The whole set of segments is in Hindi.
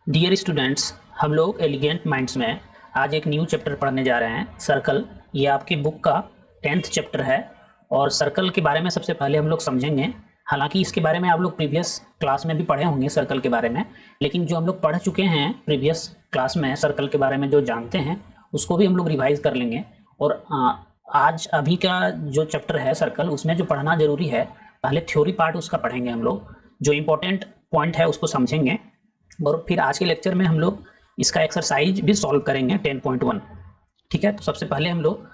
डियर स्टूडेंट्स, हम लोग एलिगेंट माइंड्स में आज एक न्यू चैप्टर पढ़ने जा रहे हैं, सर्कल। ये आपकी बुक का 10th चैप्टर है और सर्कल के बारे में सबसे पहले हम लोग समझेंगे। हालांकि इसके बारे में आप लोग प्रीवियस क्लास में भी पढ़े होंगे सर्कल के बारे में, लेकिन जो हम लोग पढ़ चुके हैं प्रीवियस क्लास में सर्कल के बारे में जो जानते हैं उसको भी हम लोग रिवाइज कर लेंगे। और आज अभी का जो चैप्टर है सर्कल, उसमें जो पढ़ना जरूरी है, पहले थ्योरी पार्ट उसका पढ़ेंगे हम लोग, जो इम्पोर्टेंट पॉइंट है उसको समझेंगे और फिर आज के लेक्चर में हम लोग इसका एक्सरसाइज भी सॉल्व करेंगे 10.1। ठीक है, तो सबसे पहले हम लोग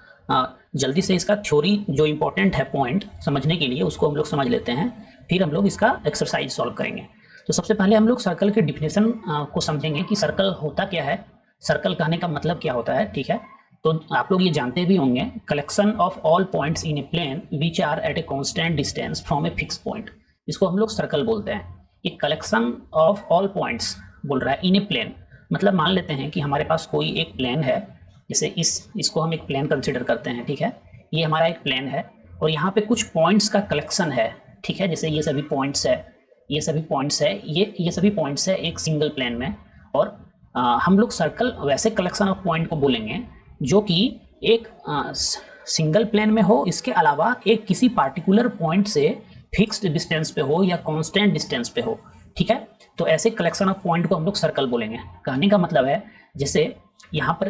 जल्दी से इसका थ्योरी जो इम्पोर्टेंट है पॉइंट समझने के लिए उसको हम लोग समझ लेते हैं, फिर हम लोग इसका एक्सरसाइज सॉल्व करेंगे। तो सबसे पहले हम लोग सर्कल के डिफिनेशन को समझेंगे कि सर्कल होता क्या है, सर्कल कहने का मतलब क्या होता है। ठीक है, तो आप लोग ये जानते भी होंगे, collection of all points in a plane which are at a constant distance from a fix point, इसको हम लोग सर्कल बोलते हैं। ये कलेक्शन ऑफ ऑल पॉइंट्स बोल रहा है इन ए प्लेन, मतलब मान लेते हैं कि हमारे पास कोई एक प्लेन है, जैसे इसको हम एक प्लेन कंसिडर करते हैं। ठीक है, ये हमारा एक प्लेन है और यहाँ पे कुछ पॉइंट्स का कलेक्शन है। ठीक है, जैसे ये सभी पॉइंट्स है, ये सभी पॉइंट्स है, ये सभी पॉइंट्स है एक सिंगल प्लेन में। और हम लोग सर्कल वैसे कलेक्शन ऑफ पॉइंट को बोलेंगे जो कि एक सिंगल प्लेन में हो, इसके अलावा एक किसी पार्टिकुलर पॉइंट से फिक्स्ड डिस्टेंस पे हो या कांस्टेंट डिस्टेंस पे हो। ठीक है, तो ऐसे कलेक्शन ऑफ पॉइंट को हम लोग सर्कल बोलेंगे। कहने का मतलब है जैसे यहाँ पर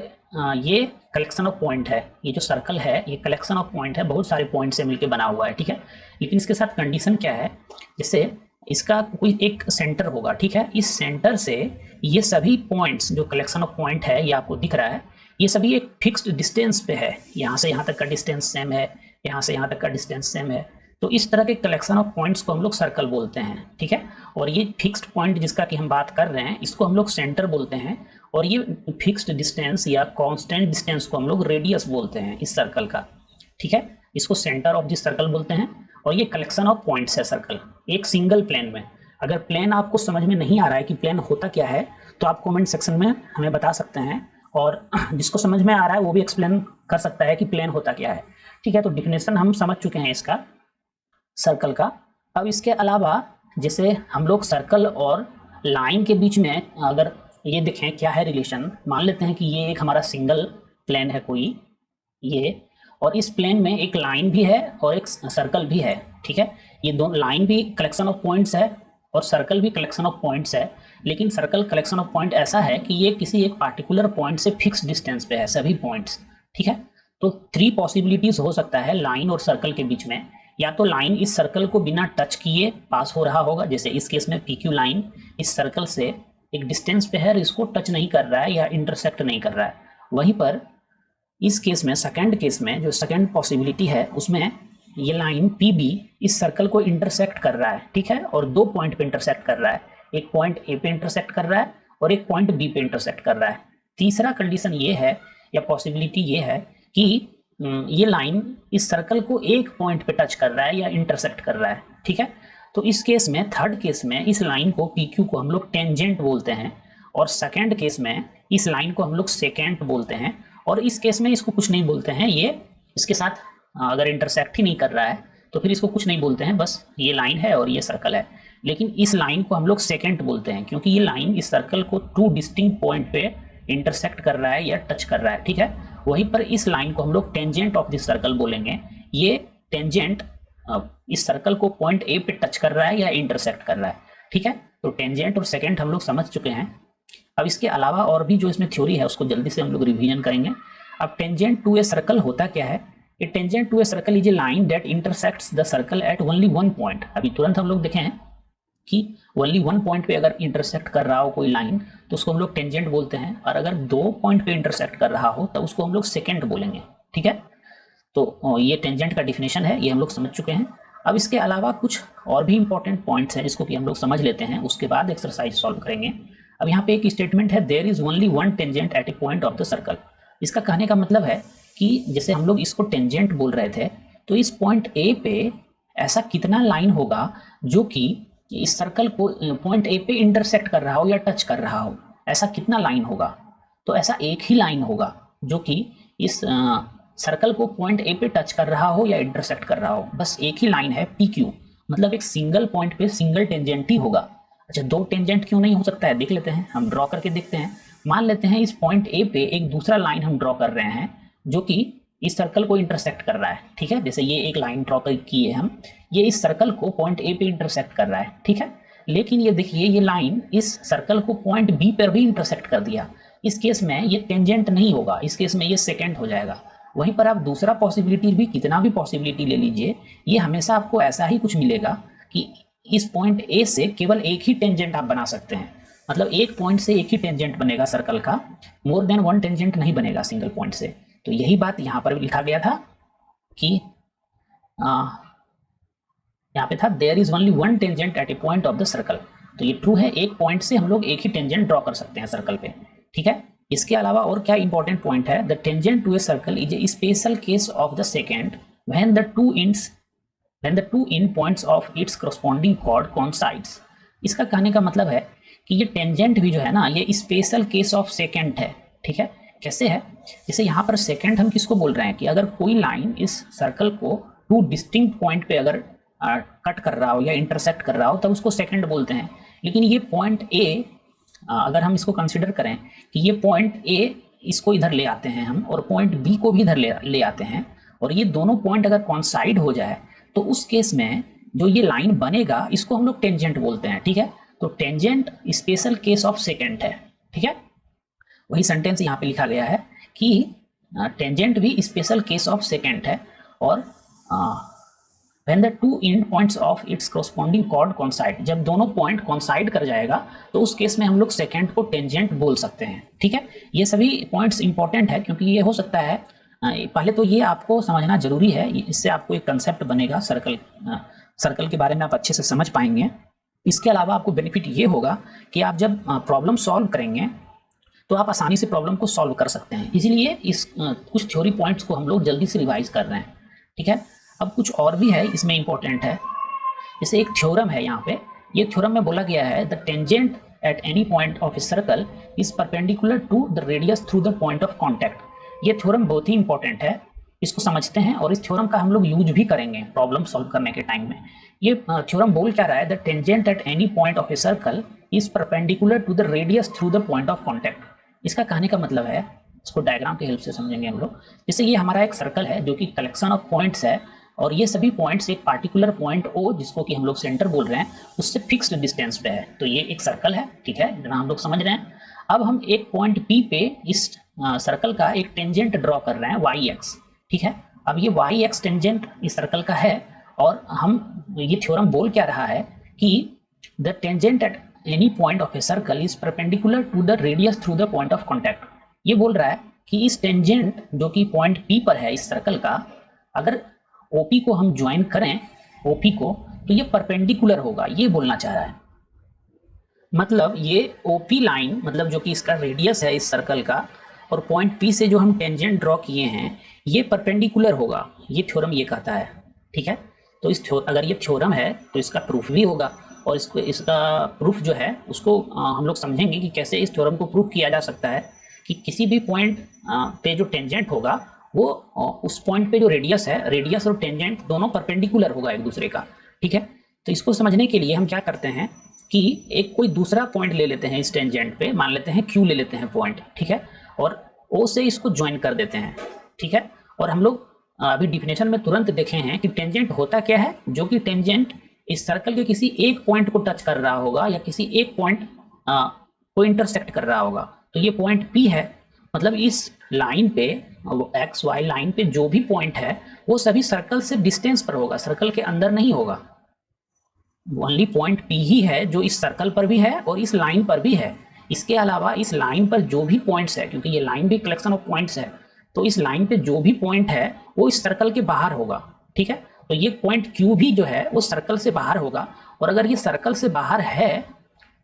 ये कलेक्शन ऑफ पॉइंट है, ये जो सर्कल है ये कलेक्शन ऑफ पॉइंट है, बहुत सारे पॉइंट से मिलकर बना हुआ है। ठीक है, लेकिन इसके साथ कंडीशन क्या है, जैसे इसका कोई एक सेंटर होगा। ठीक है, इस सेंटर से ये सभी पॉइंट्स जो कलेक्शन ऑफ पॉइंट है, ये आपको दिख रहा है, ये सभी एक फिक्स्ड डिस्टेंस पे है। यहाँ से यहाँ तक का डिस्टेंस सेम है, यहाँ से यहाँ तक का डिस्टेंस सेम है। तो इस तरह के कलेक्शन ऑफ पॉइंट्स को हम लोग सर्कल बोलते हैं। ठीक है, और ये फिक्स्ड पॉइंट जिसका कि हम बात कर रहे हैं इसको हम लोग सेंटर बोलते हैं, और ये फिक्स्ड डिस्टेंस या कांस्टेंट डिस्टेंस को हम लोग रेडियस बोलते हैं इस सर्कल का। ठीक है, इसको सेंटर ऑफ दिस सर्कल बोलते हैं और ये कलेक्शन ऑफ पॉइंट्स है सर्कल एक सिंगल प्लेन में। अगर प्लेन आपको समझ में नहीं आ रहा है कि प्लेन होता क्या है, तो आप कमेंट सेक्शन में हमें बता सकते हैं, और जिसको समझ में आ रहा है वो भी एक्सप्लेन कर सकता है कि प्लेन होता क्या है। ठीक है, तो डिफिनेशन हम समझ चुके हैं इसका सर्कल का। अब इसके अलावा जैसे हम लोग सर्कल और लाइन के बीच में अगर ये देखें क्या है रिलेशन, मान लेते हैं कि ये एक हमारा सिंगल प्लेन है कोई ये, और इस प्लेन में एक लाइन भी है और एक सर्कल भी है। ठीक है, ये दोनों, लाइन भी कलेक्शन ऑफ पॉइंट्स है और सर्कल भी कलेक्शन ऑफ पॉइंट्स है, लेकिन सर्कल कलेक्शन ऑफ पॉइंट ऐसा है कि ये किसी एक पार्टिकुलर पॉइंट से फिक्स डिस्टेंस पे है सभी पॉइंट्स। ठीक है, तो 3 पॉसिबिलिटीज हो सकता है लाइन और सर्कल के बीच में। या तो लाइन इस सर्कल को बिना टच किए पास हो रहा होगा, जैसे इस केस में PQ लाइन इस सर्कल से एक डिस्टेंस पे है और इसको टच नहीं कर रहा है या इंटरसेक्ट नहीं कर रहा है। वहीं पर इस केस में, सेकंड केस में, जो सेकंड पॉसिबिलिटी है उसमें ये लाइन PB इस सर्कल को इंटरसेक्ट कर रहा है। ठीक है, और 2 पॉइंट पे इंटरसेक्ट कर रहा है, एक पॉइंट A पे इंटरसेक्ट कर रहा है और एक पॉइंट B पे इंटरसेक्ट कर रहा है। तीसरा कंडीशन ये है या पॉसिबिलिटी ये है कि ये लाइन इस सर्कल को एक पॉइंट पे टच कर रहा है या इंटरसेक्ट कर रहा है। ठीक है, तो इस केस में, थर्ड केस में, इस लाइन को PQ को हम लोग टेंजेंट बोलते हैं, और सेकंड केस में इस लाइन को हम लोग सेकेंट बोलते हैं, और इस केस में इसको कुछ नहीं बोलते हैं। ये इसके साथ अगर इंटरसेक्ट ही नहीं कर रहा है तो फिर इसको कुछ नहीं बोलते हैं, बस ये लाइन है और ये सर्कल है। लेकिन इस लाइन को हम लोग सेकेंट बोलते हैं क्योंकि ये लाइन इस सर्कल को 2 डिस्टिंक्ट पॉइंट पे इंटरसेक्ट कर रहा है या टच कर रहा है। ठीक है, वहीं पर इस लाइन को हम लोग टेंजेंट ऑफ दिस सर्कल बोलेंगे। ये टेंजेंट इस सर्कल को पॉइंट A पे टच कर रहा है या इंटरसेक्ट कर रहा है। ठीक है, तो टेंजेंट और सेकेंट हम लोग समझ चुके हैं। अब इसके अलावा और भी जो इसमें थ्योरी है उसको जल्दी से हम लोग रिवीजन करेंगे। अब टेंजेंट टू ए सर्कल होता क्या है, a tangent to a circle is a line that intersects the circle at only 1 point. अभी तुरंत हम लोग देखें हैं कि ओनली 1 पॉइंट पे अगर इंटरसेक्ट कर रहा हो कोई लाइन तो उसको हम लोग टेंजेंट बोलते हैं, और अगर 2 पॉइंट पे इंटरसेक्ट कर रहा हो तो उसको हम लोग सेकेंट बोलेंगे। ठीक है, तो ये टेंजेंट का डिफिनेशन है, ये हम लोग समझ चुके हैं। अब इसके अलावा कुछ और भी इंपॉर्टेंट पॉइंट्स हैं जिसको कि हम लोग समझ लेते हैं, उसके बाद एक्सरसाइज सॉल्व करेंगे। अब यहाँ पे एक स्टेटमेंट है, there is only 1 tangent at a point of the circle. इसका कहने का मतलब है कि जैसे हम लोग इसको टेंजेंट बोल रहे थे, तो इस पॉइंट A पे ऐसा कितना लाइन होगा जो कि इस सर्कल को पॉइंट A पे इंटरसेक्ट कर रहा हो या टच कर रहा हो, ऐसा कितना लाइन होगा। तो ऐसा एक ही लाइन होगा जो कि इस सर्कल को पॉइंट A पे टच कर रहा हो या इंटरसेक्ट कर रहा हो, बस एक ही लाइन है PQ, मतलब एक सिंगल पॉइंट पे सिंगल टेंजेंट ही होगा। अच्छा, दो टेंजेंट क्यों नहीं हो सकता है, देख लेते हैं, हम ड्रॉ करके देखते हैं। मान लेते हैं इस पॉइंट ए पे एक दूसरा लाइन हम ड्रॉ कर रहे हैं जो कि इस सर्कल को इंटरसेक्ट कर रहा है, ठीक है। जैसे ये एक लाइन ड्रॉ की है हम, ये इस सर्कल को पॉइंट ए पे इंटरसेक्ट कर रहा है, ठीक है। लेकिन ये देखिए, ये लाइन इस सर्कल को पॉइंट बी पर भी इंटरसेक्ट कर दिया। इस केस में ये टेंजेंट नहीं होगा, इस केस में ये सेकेंड हो जाएगा। वहीं पर आप दूसरा पॉसिबिलिटी भी, कितना भी पॉसिबिलिटी ले लीजिए, ये हमेशा आपको ऐसा ही कुछ मिलेगा कि इस पॉइंट ए से केवल एक ही टेंजेंट आप बना सकते हैं। मतलब एक पॉइंट से एक ही टेंजेंट बनेगा सर्कल का, मोर देन वन टेंजेंट नहीं बनेगा सिंगल पॉइंट से। तो यही बात यहाँ पर भी लिखा गया था कि यहाँ पे था there is only one tangent at a point of the circle. तो ये ट्रू है, एक पॉइंट से हम लोग एक ही टेंजेंट ड्रॉ कर सकते हैं सर्कल पे, ठीक है। इसके अलावा और क्या इंपॉर्टेंट पॉइंट है, the tangent to a circle is a special case of the secant when the two end points of its corresponding chord coincides। इसका कहने का मतलब है कि ये टेंजेंट भी जो है ना, ये स्पेशल केस ऑफ सेकेंड है, ठीक है। कैसे है, जैसे यहाँ पर सेकेंड हम किसको बोल रहे हैं कि अगर कोई लाइन इस सर्कल को टू डिस्टिंक्ट पॉइंट पे अगर कट कर रहा हो या इंटरसेक्ट कर रहा हो तब उसको सेकेंड बोलते हैं। लेकिन ये पॉइंट ए, अगर हम इसको कंसिडर करें कि ये पॉइंट ए, इसको इधर ले आते हैं हम और पॉइंट बी को भी इधर ले आते हैं, और ये दोनों पॉइंट अगर कॉन्साइड हो जाए तो उस केस में जो ये लाइन बनेगा इसको हम लोग टेंजेंट बोलते हैं, ठीक है। तो tangent special case of second है, ठीक है। वही सेंटेंस यहाँ पे लिखा गया है कि टेंजेंट भी स्पेशल केस ऑफ सेकेंड है, और when the two end points of its corresponding chord coincide, जब दोनों पॉइंट कॉन्साइड कर जाएगा तो उस केस में हम लोग सेकेंड को टेंजेंट बोल सकते हैं, ठीक है। ये सभी पॉइंट्स इंपॉर्टेंट है क्योंकि ये हो सकता है, पहले तो ये आपको समझना जरूरी है, इससे आपको एक कंसेप्ट बनेगा, सर्कल के बारे में आप अच्छे से समझ पाएंगे। इसके अलावा आपको बेनिफिट ये होगा कि आप जब प्रॉब्लम सॉल्व करेंगे तो आप आसानी से प्रॉब्लम को सॉल्व कर सकते हैं। इसीलिए इस कुछ थ्योरी पॉइंट्स को हम लोग जल्दी से रिवाइज कर रहे हैं, ठीक है। अब कुछ और भी है इसमें इंपॉर्टेंट है, जैसे एक थ्योरम है यहाँ पे, ये थ्योरम में बोला गया है the tangent at any point of a circle is perpendicular to the radius through the point of contact. ये थ्योरम बहुत ही इंपॉर्टेंट है, इसको समझते हैं और इस थ्योरम का हम लोग यूज भी करेंगे प्रॉब्लम सॉल्व करने के टाइम में। ये थ्योरम बोल क्या रहा है, the tangent at any point of a circle is perpendicular to the radius through the point of contact. इसका कहने का मतलब है, इसको डायग्राम की हेल्प से समझेंगे हम लोग। जैसे ये हमारा एक सर्कल है जो कि कलेक्शन ऑफ पॉइंट्स है, और ये सभी पॉइंट्स एक पार्टिकुलर पॉइंट ओ, जिसको कि हम लोग सेंटर बोल रहे हैं, उससे फिक्स्ड डिस्टेंस पे है। तो ये एक सर्कल है, ठीक है, जितना हम लोग समझ रहे हैं। अब हम एक पॉइंट पी पे इस सर्कल का एक टेंजेंट ड्रॉ कर रहे हैं वाई एक्स, ठीक है। अब ये वाई एक्स टेंजेंट इस सर्कल का है, और हम ये थ्योरम बोल क्या रहा है कि the tangent at any point of a circle is perpendicular to the radius through the point of contact. ये बोल रहा है कि इस टेंजेंट जो कि पॉइंट पी पर है इस सर्कल का, अगर ओपी को हम ज्वाइन करें, ओपी को, तो ये परपेंडिकुलर होगा, ये बोलना चाह रहा है। मतलब ये ओपी लाइन, मतलब जो कि इसका रेडियस है इस सर्कल का, और पॉइंट पी से जो हम टेंजेंट ड्रॉ किए हैं ये परपेंडिकुलर होगा, ये थ्योरम ये कहता है, ठीक है। तो अगर ये थ्योरम है तो इसका प्रूफ भी होगा, और इसका प्रूफ जो है उसको हम लोग समझेंगे कि कैसे इस थ्योरम को प्रूफ किया जा सकता है कि किसी भी पॉइंट पे जो टेंजेंट होगा वो उस पॉइंट पे जो रेडियस है, रेडियस और टेंजेंट दोनों परपेंडिकुलर होगा एक दूसरे का, ठीक है। तो इसको समझने के लिए हम क्या करते हैं कि एक कोई दूसरा पॉइंट ले लेते हैं इस टेंजेंट पे, मान लेते हैं क्यू ले लेते हैं पॉइंट, ठीक है, और ओ से इसको ज्वाइन कर देते हैं, ठीक है। और हम लोग अभी डिफिनेशन में तुरंत देखे हैं कि टेंजेंट होता क्या है, जो कि टेंजेंट इस सर्कल के किसी एक पॉइंट को टच कर रहा होगा या किसी एक पॉइंट को इंटरसेक्ट कर रहा होगा। तो ये पॉइंट पी है, मतलब इस लाइन पे, एक्स वाई लाइन पे जो भी पॉइंट है वो सभी सर्कल से डिस्टेंस पर होगा, सर्कल के अंदर नहीं होगा। ओनली पॉइंट पी ही है जो इस सर्कल पर भी है और इस लाइन पर भी है। इसके अलावा इस लाइन पर जो भी पॉइंट्स है, क्योंकि ये लाइन भी कलेक्शन ऑफ पॉइंट्स है, तो इस लाइन पे जो भी पॉइंट है वो इस सर्कल के बाहर होगा, ठीक है। तो ये पॉइंट क्यू भी जो है वो सर्कल से बाहर होगा, और अगर ये सर्कल से बाहर है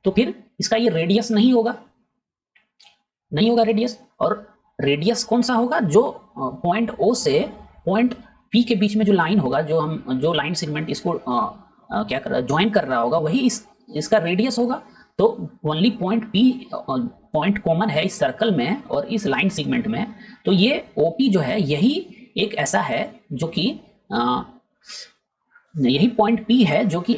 तो फिर इसका ये रेडियस नहीं होगा, नहीं होगा रेडियस। और रेडियस कौन सा होगा, जो पॉइंट ओ से पॉइंट पी के बीच में जो लाइन होगा, जो लाइन सेगमेंट इसको क्या कर रहा है, ज्वाइन कर रहा होगा, वही इसका रेडियस होगा। तो only point P point common है इस सर्कल में और इस लाइन सेगमेंट में। तो ये ओपी जो है यही एक ऐसा है जो कि यही पॉइंट P है जो कि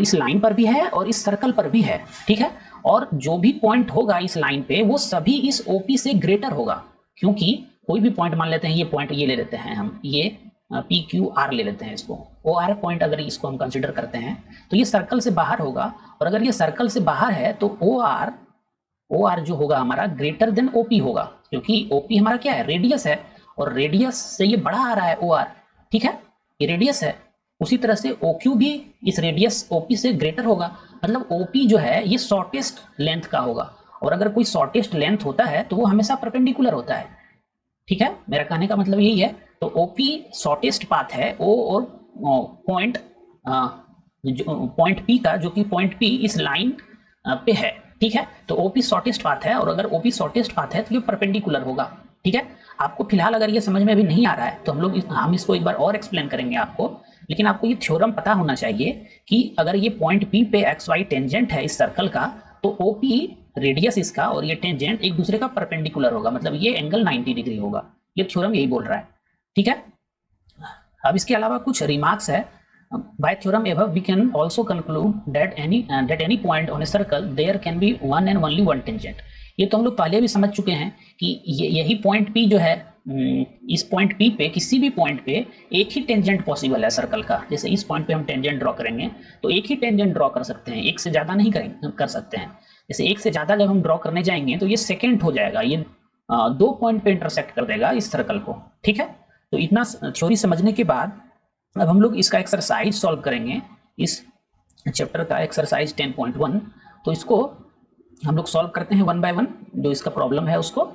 इस लाइन पर भी है और इस सर्कल पर भी है, ठीक है। और जो भी पॉइंट होगा इस लाइन पे वो सभी इस OP से ग्रेटर होगा, क्योंकि कोई भी पॉइंट मान लेते हैं, ये पॉइंट ये ले लेते हैं हम, ये PQR ले लेते हैं इसको, OR पॉइंट अगर इसको हम कंसिडर करते हैं तो ये सर्कल से बाहर होगा, और अगर ये सर्कल से बाहर है तो OR जो होगा हमारा ग्रेटर देन OP होगा, क्योंकि OP हमारा क्या है, रेडियस है, और रेडियस से ये बड़ा आ रहा है OR, ठीक है, ये रेडियस है। उसी तरह से OQ भी इस रेडियस OP से ग्रेटर होगा, मतलब OP जो है ये शॉर्टेस्ट लेंथ का होगा, और अगर कोई शॉर्टेस्ट लेंथ होता है तो वो हमेशा परपेंडिकुलर होता है, ठीक है, मेरा कहने का मतलब यही है। तो OP शॉर्टेस्ट पाथ है, O और पॉइंट पॉइंट P का, जो कि पॉइंट P इस लाइन पे है, ठीक है। तो OP शॉर्टेस्ट पाथ है, और अगर OP शॉर्टेस्ट पाथ है तो ये परपेंडिकुलर होगा, ठीक है। आपको फिलहाल अगर ये समझ में अभी नहीं आ रहा है तो हम इसको एक बार और एक्सप्लेन करेंगे आपको, लेकिन आपको ये थ्योरम पता होना चाहिए कि अगर ये पॉइंट P पे XY टेंजेंट है इस सर्कल का, तो OP रेडियस इसका और ये टेंजेंट एक दूसरे का परपेंडिकुलर होगा, मतलब ये एंगल 90 डिग्री होगा। ये थ्योरम यही बोल रहा है, ठीक है। अब इसके अलावा कुछ रिमार्क्स है। By theorem above, we can also conclude that any point on a circle there can be one and only one tangent. ये तो हम लोग पहले भी समझ चुके हैं कि यही पॉइंट P जो है, इस पॉइंट P पे किसी भी पॉइंट पे एक ही टेंजेंट पॉसिबल है सर्कल का। जैसे इस पॉइंट पे हम टेंजेंट ड्रॉ करेंगे तो एक ही टेंजेंट ड्रॉ कर सकते हैं, एक से ज़्यादा नहीं कर सकते हैं। जैसे एक से ज़्यादा जब हम ड्रॉ करने जाएंगे तो ये सेकेंड हो जाएगा, ये दो पॉइंट पे इंटरसेक्ट कर देगा इस सर्कल को, ठीक है। तो इतना थ्योरी समझने के बाद अब हम लोग इसका एक्सरसाइज सॉल्व करेंगे, इस चैप्टर का एक्सरसाइज 10.1। तो इसको हम लोग सॉल्व करते हैं वन बाय वन, जो इसका प्रॉब्लम है उसको।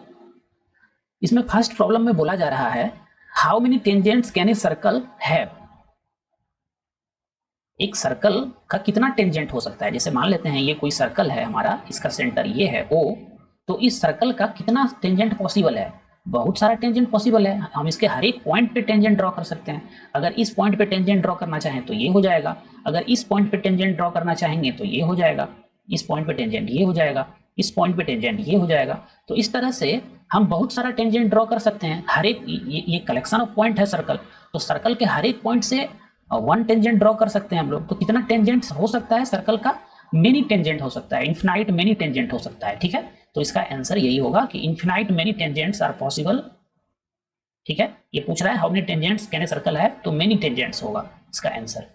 इसमें फर्स्ट प्रॉब्लम में बोला जा रहा है, how many tangents can a circle have. एक सर्कल का कितना टेंजेंट हो सकता है। जैसे मान लेते हैं ये कोई सर्कल है हमारा, इसका सेंटर ये है O, तो इस सर्कल का कितना टेंजेंट पॉसिबल है। बहुत सारा टेंजेंट पॉसिबल है, हम इसके हर एक पॉइंट पे टेंजेंट ड्रॉ कर सकते हैं। अगर इस पॉइंट पे टेंजेंट ड्रॉ करना चाहें तो ये हो जाएगा, अगर इस पॉइंट पे टेंजेंट ड्रॉ करना चाहेंगे तो ये हो जाएगा, इस पॉइंट पे टेंजेंट ये हो जाएगा, इस पॉइंट पे टेंजेंट ये हो जाएगा। तो इस तरह से हम बहुत सारा टेंजेंट ड्रॉ कर सकते हैं। हर एक ये कलेक्शन ऑफ पॉइंट है सर्कल, तो सर्कल के हर एक पॉइंट से वन टेंजेंट ड्रॉ कर सकते हैं हम लोग। तो कितना टेंजेंट हो सकता है सर्कल का, मेनी टेंजेंट हो सकता है, इन्फिनाइट मेनी टेंजेंट हो सकता है, ठीक है। तो इसका आंसर यही होगा कि infinite many tangents are possible, ठीक है। ये पूछ रहा है how many tangents can a circle है, तो मेनी टेंजेंट्स होगा इसका आंसर।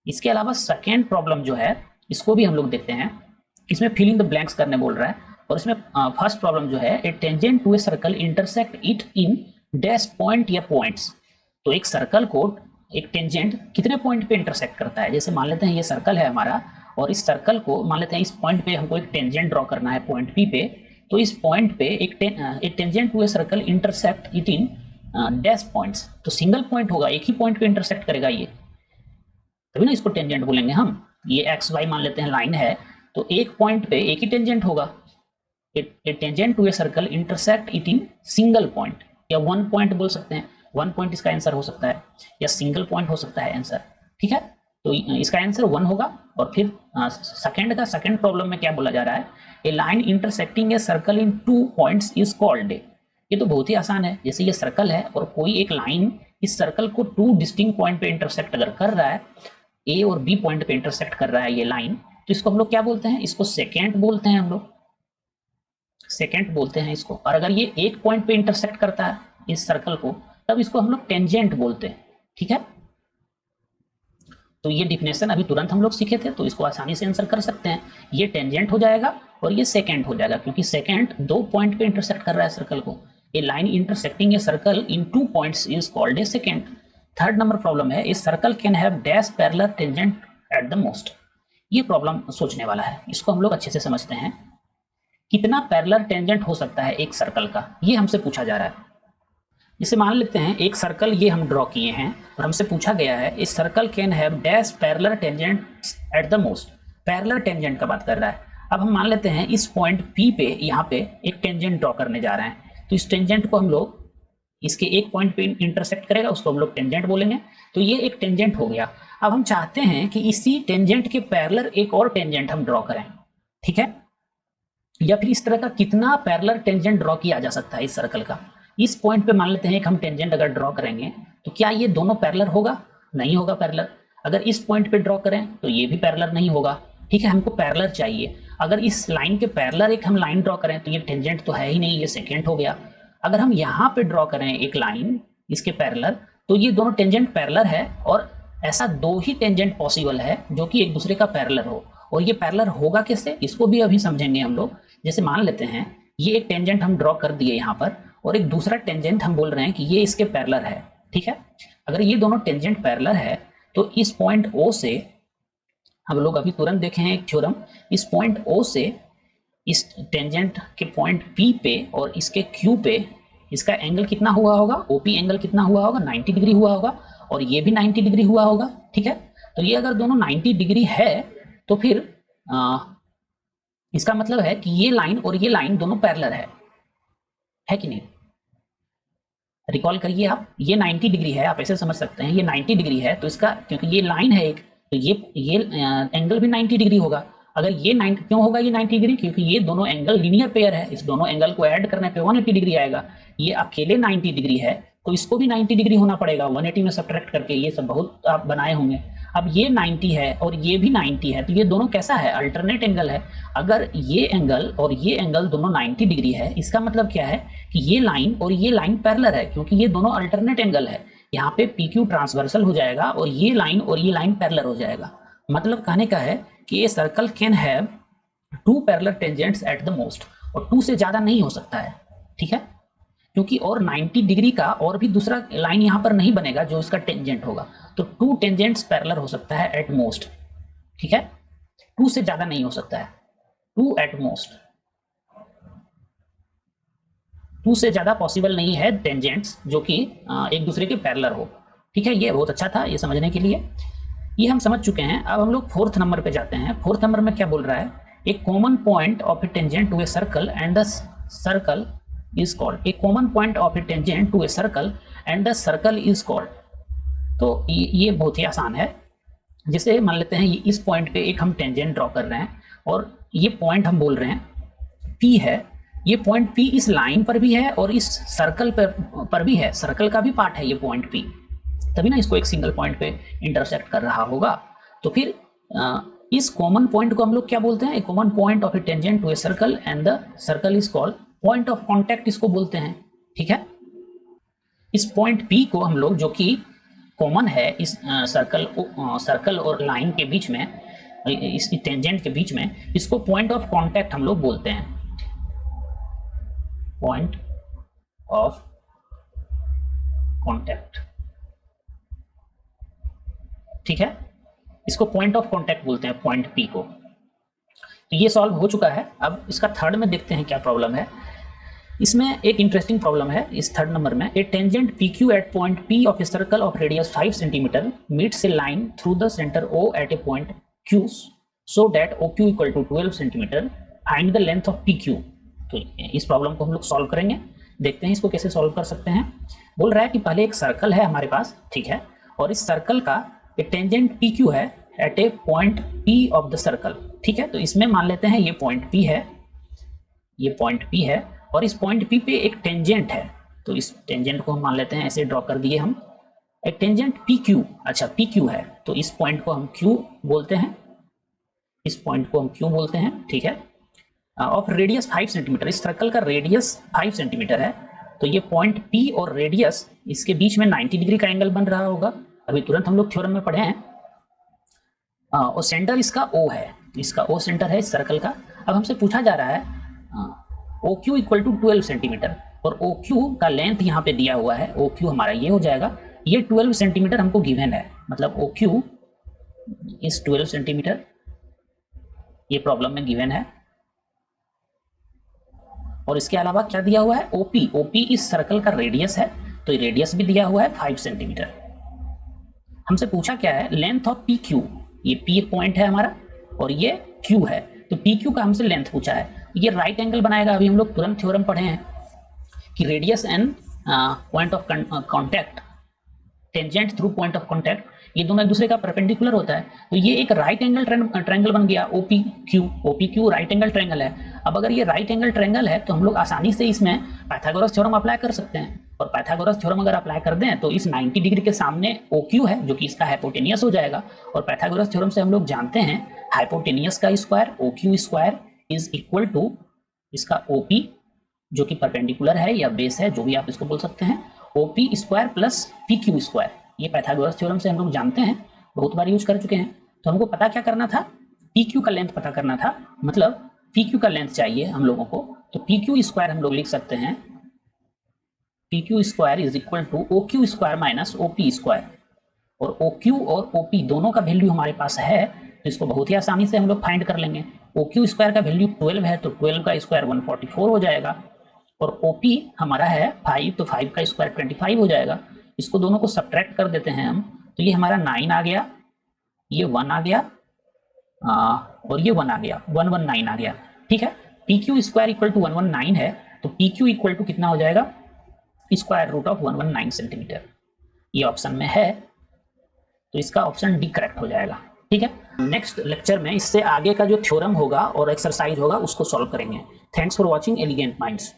इसके अलावा सेकेंड प्रॉब्लम जो है इसको भी हम लोग देखते हैं, इसमें फिल इन द ब्लैंक्स करने बोल रहा है। और इसमें फर्स्ट प्रॉब्लम जो है, a tangent to a circle intersect it in dash point या पॉइंट्स। तो एक सर्कल को एक टेंजेंट कितने पॉइंट पे इंटरसेक्ट करता है। जैसे मान लेते हैं ये सर्कल है हमारा, और इस सर्कल को मान लेते हैं इस पॉइंट पे हमको एक टेंजेंट ड्रॉ करना है पॉइंट P पे। तो इस पॉइंट पे एक tangent to a circle intersect it in dash points. तो सिंगल पॉइंट होगा, एक ही पॉइंट पे इंटरसेक्ट करेगा ये, तभी ना इसको टेंजेंट बोलेंगे हम। ये XY मान लेते हैं लाइन है, तो एक पॉइंट पे एक ही टेंजेंट होगा। A tangent to a circle intersect it in single point, या वन पॉइंट बोल सकते हैं, वन पॉइंट इसका आंसर हो सकता है, या सिंगल पॉइंट हो सकता है आंसर, ठीक है। तो इसका आंसर 1 होगा। और फिर सेकंड प्रॉब्लम में क्या बोला जा रहा है, a line intersecting a circle in 2 points is called. ये तो बहुत ही आसान है। जैसे ये सर्कल है और कोई एक लाइन इस सर्कल को 2 डिस्टिंक्ट पॉइंट पे इंटरसेक्ट अगर कर रहा है, A और B पॉइंट पे इंटरसेक्ट कर रहा है ये लाइन, तो इसको हम लोग क्या बोलते हैं, इसको सेकेंड बोलते हैं, हम लोग सेकेंड बोलते हैं इसको। और अगर ये एक पॉइंट पे इंटरसेक्ट करता है इस सर्कल को, तब इसको हम लोग टेंजेंट बोलते हैं, ठीक है। तो ये डिफिनेशन अभी तुरंत हम लोग सीखे थे, तो इसको आसानी से आंसर कर सकते हैं। ये टेंजेंट हो जाएगा और ये सेकेंड हो जाएगा, क्योंकि सेकेंड 2 पॉइंट पे इंटरसेक्ट कर रहा है सर्कल को। A line intersecting a circle in 2 points is called a secant. Third number problem है, a circle can have dash parallel tangent at the most. ये प्रॉब्लम सोचने वाला है, इसको हम लोग अच्छे से समझते हैं। कितना पैरेलल टेंजेंट हो सकता है एक सर्कल का, ये हमसे पूछा जा रहा है। जैसे मान लेते हैं एक सर्कल ये हम ड्रॉ किए हैं और हमसे पूछा गया है इस circle can have dash parallel tangent at the most. Parallel tangent का बात कर रहा है। अब हम मान लेते हैं इस पॉइंट P पे यहाँ पे एक टेंजेंट ड्रॉ करने जा रहे हैं, तो इस टेंजेंट को हम लोग इसके एक पॉइंट पे इंटरसेक्ट करेगा, उसको हम लोग टेंजेंट बोलेंगे। तो ये एक टेंजेंट हो गया। अब हम चाहते हैं कि इसी टेंजेंट के पैरेलल एक और टेंजेंट हम ड्रॉ करें, ठीक है। या फिर इस तरह का कितना पैरेलल टेंजेंट ड्रॉ किया जा सकता है इस सर्कल का। इस पॉइंट पे मान लेते हैं कि हम टेंजेंट अगर ड्रॉ करेंगे, तो क्या ये दोनों पैरेलल होगा, नहीं होगा पैरेलल। अगर इस पॉइंट पे ड्रॉ करें तो ये भी पैरेलल नहीं होगा, ठीक है, हमको पैरेलल चाहिए। अगर इस लाइन के पैरेलल एक हम लाइन ड्रॉ करें तो ये टेंजेंट तो है ही नहीं, ये सेकेंट हो गया। अगर हम यहाँ पे ड्रॉ करें एक लाइन इसके पैरेलल तो ये दोनों टेंजेंट पैरेलल है, और ऐसा दो ही टेंजेंट पॉसिबल है जो कि एक दूसरे का पैरेलल हो। और ये पैरेलल होगा कैसे, इसको भी अभी समझेंगे हम लोग। जैसे मान लेते हैं ये एक टेंजेंट हम ड्रॉ कर दिए यहाँ पर, और एक दूसरा टेंजेंट हम बोल रहे हैं कि ये इसके पैरेलल है, ठीक है। अगर ये दोनों टेंजेंट पैरेलल है तो इस पॉइंट O से हम लोग अभी तुरंत देखे हैं एक थ्योरम, इस पॉइंट O से इस टेंजेंट के पॉइंट P पे और इसके Q पे इसका एंगल कितना हुआ होगा, OP एंगल कितना हुआ होगा, 90 डिग्री हुआ होगा, और ये भी 90 डिग्री हुआ होगा, ठीक है। तो ये अगर दोनों 90 डिग्री है तो फिर इसका मतलब है कि ये लाइन और ये लाइन दोनों पैरेलल है कि नहीं। रिकॉल करिए आप, ये 90 डिग्री है, आप ऐसे समझ सकते हैं ये 90 डिग्री है, तो इसका क्योंकि ये लाइन है एक, तो ये एंगल भी 90 डिग्री होगा। अगर ये 90 क्यों होगा ये 90 डिग्री, क्योंकि ये दोनों एंगल लीनियर पेयर है, इस दोनों एंगल को ऐड करने पे 180 डिग्री आएगा। ये अकेले 90 डिग्री है तो इसको भी 90 डिग्री होना पड़ेगा 180 में सब्ट्रैक्ट करके, ये सब बहुत आप बनाए होंगे। अब ये 90 है और ये भी 90 है, तो ये दोनों कैसा है, अल्टरनेट एंगल है। अगर ये एंगल और ये एंगल दोनों 90 डिग्री है, इसका मतलब क्या है कि ये लाइन और ये लाइन पैरेलल है, क्योंकि ये दोनों अल्टरनेट एंगल है। यहाँ पे PQ ट्रांसवर्सल हो जाएगा और ये लाइन पैरेलल हो जाएगा। मतलब कहने का है कि ये circle can have 2 parallel tangents at the most, और 2 से ज्यादा नहीं हो सकता है, ठीक है, क्योंकि और 90 डिग्री का और भी दूसरा लाइन यहाँ पर नहीं बनेगा जो इसका टेंजेंट होगा। तो 2 टेंजेंट्स पैरेलल हो सकता है एट मोस्ट, ठीक है, 2 से ज्यादा नहीं हो सकता है, 2 एट मोस्ट, 2 से ज्यादा पॉसिबल नहीं है टेंजेंट्स जो कि एक दूसरे के पैरेलल हो, ठीक है। ये बहुत अच्छा था ये समझने के लिए, ये हम समझ चुके हैं। अब हम लोग 4th नंबर पे जाते हैं। 4th नंबर में क्या बोल रहा है, a common point of a tangent to a circle and the circle is called a common point of a tangent to a circle and the circle is called। तो ये बहुत ही आसान है। जैसे मान लेते हैं इस पॉइंट पे एक हम टेंजेंट ड्रॉ कर रहे हैं और ये पॉइंट हम बोल रहे हैं P है, ये पॉइंट P इस लाइन पर भी है और इस सर्कल पर भी है, सर्कल का भी पार्ट है ये पॉइंट P, तभी ना इसको एक सिंगल पॉइंट पे इंटरसेक्ट कर रहा होगा। तो फिर इस कॉमन पॉइंट को हम लोग क्या बोलते हैं, a common point of a tangent to a circle and the circle is called point of contact, इसको बोलते हैं, ठीक है। इस पॉइंट P को हम लोग जो कि कॉमन है इस सर्कल और लाइन के बीच में, इस टेंजेंट के बीच में, इसको पॉइंट ऑफ कांटेक्ट हम लोग बोलते हैं, पॉइंट ऑफ कांटेक्ट, ठीक है, इसको पॉइंट ऑफ कांटेक्ट बोलते हैं पॉइंट P को। तो ये सॉल्व हो चुका है। अब इसका 3rd में देखते हैं क्या प्रॉब्लम है। इसमें एक इंटरेस्टिंग प्रॉब्लम है इस 3rd नंबर में, a tangent PQ at point P of a circle of radius 5 centimetre meets a line through the centre O at a point Q so that OQ equal to 12 centimetre, find the length of PQ। तो इस प्रॉब्लम को हम लोग सॉल्व करेंगे, देखते हैं इसको कैसे सॉल्व कर सकते हैं। बोल रहा है कि पहले एक सर्कल है हमारे पास, ठीक है, और इस सर्कल का ए टेंजेंट PQ है at a point P of the circle, ठीक है। तो इसमें मान लेते हैं ये पॉइंट P है, ये पॉइंट P है, और इस पॉइंट P पे एक टेंजेंट है, तो इस टेंजेंट को हम मान लेते हैं, ऐसे ड्रॉ कर दिए हम, एक टेंजेंट PQ, अच्छा PQ है, तो इस पॉइंट को हम Q बोलते हैं, इस पॉइंट को हम Q बोलते हैं, ठीक है, ऑफ रेडियस 5 सेंटीमीटर, इस सर्कल का रेडियस 5 सेंटीमीटर है, तो ये पॉइंट P और रेडियस इसके बीच में 90 डिग्री का एंगल बन रहा होगा, अभी तुरंत हम लोग थ्योरम में पढ़े हैं। और सेंटर इसका O है, इसका O सेंटर है इस सर्कल का। अब हमसे पूछा जा रहा है OQ इक्वल टू 12 सेंटीमीटर, और OQ का लेंथ यहाँ पे दिया हुआ है, OQ हमारा ये हो जाएगा, ये 12 सेंटीमीटर हमको गिवन है, मतलब OQ इस 12 सेंटीमीटर ये प्रॉब्लम में गिवन है। और इसके अलावा क्या दिया हुआ है, OP इस सर्कल का रेडियस है, तो ये रेडियस भी दिया हुआ है 5 सेंटीमीटर। हमसे पूछा क्या है, लेंथ ऑफ PQ, ये P पॉइंट है हमारा और ये Q है, तो PQ का हमसे लेंथ पूछा है, ये राइट एंगल बनाएगा। अभी हम लोग तुरंत थ्योरम पढ़े हैं कि radius and point of contact, tangent through point of contact, ये दोनों एक दूसरे का परपेंडिकुलर होता है, तो ये एक राइट एंगल ट्रायंगल बन गया OPQ राइट एंगल ट्रायंगल है। अब अगर ये राइट एंगल ट्रायंगल है तो हम लोग आसानी से इसमें पाइथागोरस थ्योरम अप्लाई कर सकते हैं। और पाइथागोरस थ्योरम अगर अप्लाई कर दें तो इस 90 डिग्री के सामने OQ है जो कि इसका हाइपोटेनियस हो जाएगा। और पाइथागोरस थ्योरम से हम लोग जानते हैं हाइपोटेनियस का square OQ square is equal to इसका OP जो कि परपेंडिकुलर है या बेस है, जो भी आप इसको बोल सकते हैं, OP square plus PQ square. ये पाइथागोरस थ्योरम से हम लोग जानते हैं, बहुत बार यूज कर चुके हैं। तो हमको पता क्या करना था, PQ का लेंथ पता करना था, मतलब PQ का लेंथ चाहिए हम लोगों को। तो PQ स्क्वायर हम लोग लिख सकते हैं PQ square is equal to OQ square minus OP square. और OQ और OP दोनों का वैल्यू हमारे पास है, तो इसको बहुत ही आसानी से हम लोग फाइंड कर लेंगे। OQ स्क्वायर का वैल्यू 12 है, तो 12 का स्क्वायर 144 हो जाएगा। और OP हमारा है 5, तो 5 का स्क्वायर 25 हो जाएगा। इसको दोनों को सब्ट्रैक्ट कर देते हैं हम, तो ये हमारा 9 आ गया, ये 1 आ गया, और ये 1 आ गया, 119 आ गया। ठीक है, PQ स्क्वायर इक्वल टू 119 है, तो PQ इक्वल टू कितना हो जाएगा, स्क्वायर रूट ऑफ 119 सेंटीमीटर। ये ऑप्शन में है, तो इसका ऑप्शन डी करेक्ट हो जाएगा। ठीक है, नेक्स्ट लेक्चर में इससे आगे का जो थ्योरम होगा और एक्सरसाइज होगा उसको सॉल्व करेंगे। Thanks for watching elegant minds.